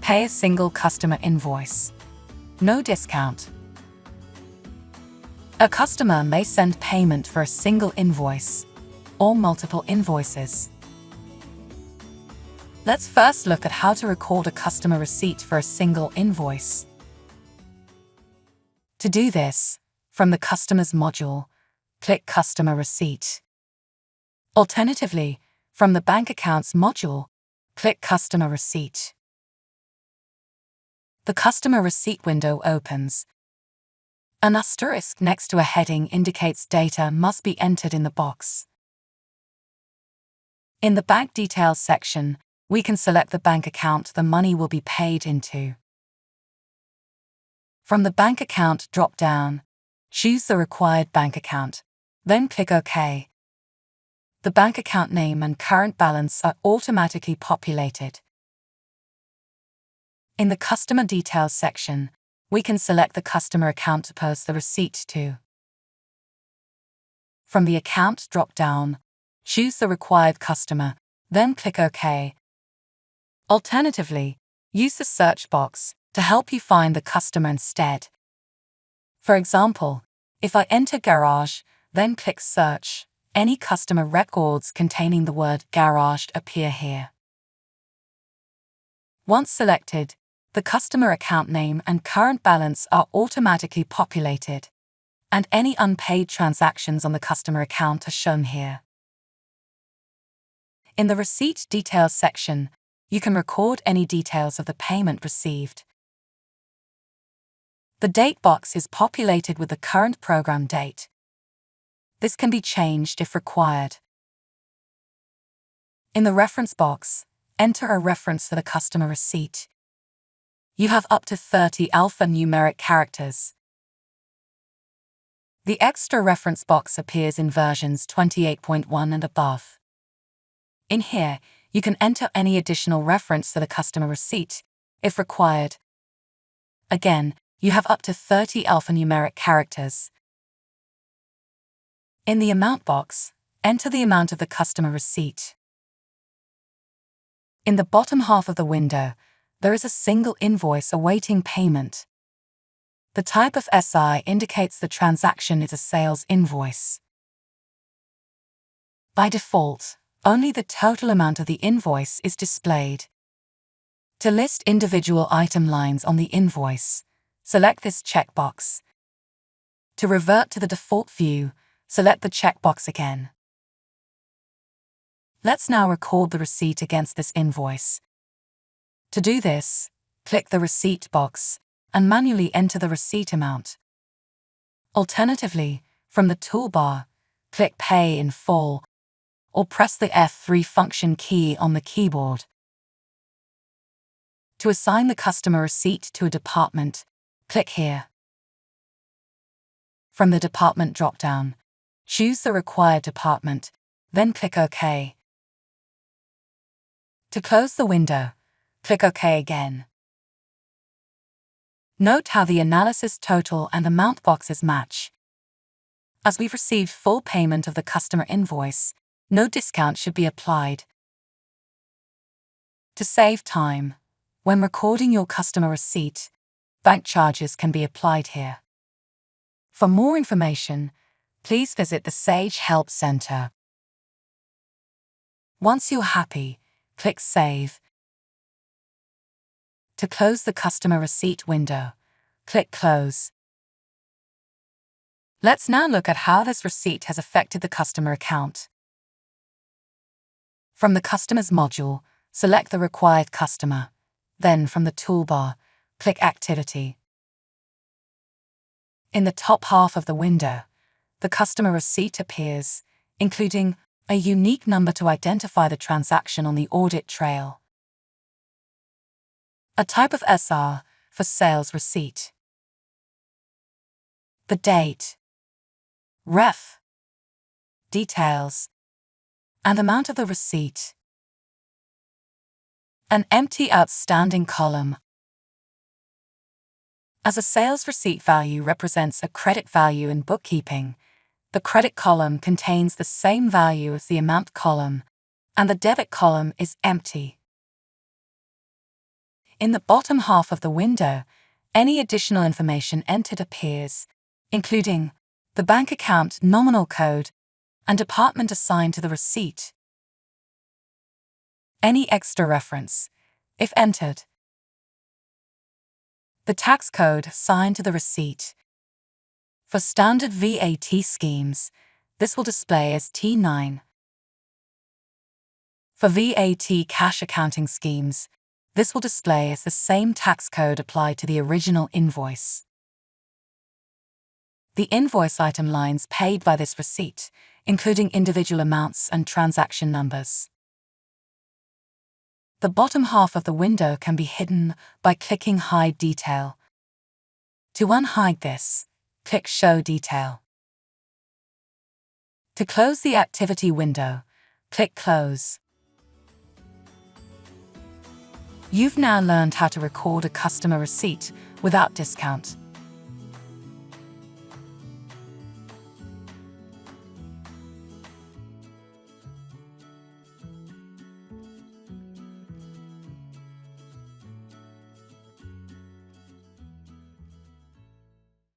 Pay a single customer invoice. No discount. A customer may send payment for a single invoice or multiple invoices. Let's first look at how to record a customer receipt for a single invoice. To do this, from the Customers module, click Customer Receipt. Alternatively, from the Bank Accounts module, click Customer Receipt. The Customer Receipt window opens. An asterisk next to a heading indicates data must be entered in the box. In the Bank Details section, we can select the bank account the money will be paid into. From the Bank Account drop-down, choose the required bank account, then click OK. The bank account name and current balance are automatically populated. In the Customer Details section, we can select the customer account to post the receipt to. From the Account drop-down, choose the required customer, then click OK. Alternatively, use the search box to help you find the customer instead. For example, if I enter garage, then click Search, any customer records containing the word garaged appear here. Once selected, the customer account name and current balance are automatically populated, and any unpaid transactions on the customer account are shown here. In the Receipt Details section, you can record any details of the payment received. The date box is populated with the current program date. This can be changed if required. In the Reference box, enter a reference for the customer receipt. You have up to 30 alphanumeric characters. The extra reference box appears in versions 28.1 and above. In here, you can enter any additional reference for the customer receipt, if required. Again, you have up to 30 alphanumeric characters. In the Amount box, enter the amount of the customer receipt. In the bottom half of the window, there is a single invoice awaiting payment. The type of SI indicates the transaction is a sales invoice. By default, only the total amount of the invoice is displayed. To list individual item lines on the invoice, select this checkbox. To revert to the default view, select the checkbox again. Let's now record the receipt against this invoice. To do this, click the Receipt box and manually enter the receipt amount. Alternatively, from the toolbar, click Pay in Full or press the F3 function key on the keyboard. To assign the customer receipt to a department, click here. From the Department drop-down, choose the required department, then click OK. To close the window, click OK again. Note how the Analysis Total and Amount boxes match. As we've received full payment of the customer invoice, no discount should be applied. To save time, when recording your customer receipt, bank charges can be applied here. For more information, please visit the Sage Help Center. Once you're happy, click Save. To close the customer receipt window, click Close. Let's now look at how this receipt has affected the customer account. From the Customers module, select the required customer. Then from the toolbar, click Activity. In the top half of the window, the customer receipt appears, including a unique number to identify the transaction on the audit trail, a type of SR for sales receipt, the date, ref, details, and amount of the receipt, an empty outstanding column. As a sales receipt value represents a credit value in bookkeeping, the credit column contains the same value as the amount column, and the debit column is empty. In the bottom half of the window, any additional information entered appears, including the bank account nominal code and department assigned to the receipt. Any extra reference, if entered. The tax code assigned to the receipt. For standard VAT schemes, this will display as T9. For VAT cash accounting schemes, this will display as the same tax code applied to the original invoice. The invoice item lines paid by this receipt, including individual amounts and transaction numbers. The bottom half of the window can be hidden by clicking Hide Detail. To unhide this, click Show Detail. To close the activity window, click Close. You've now learned how to record a customer receipt without discount.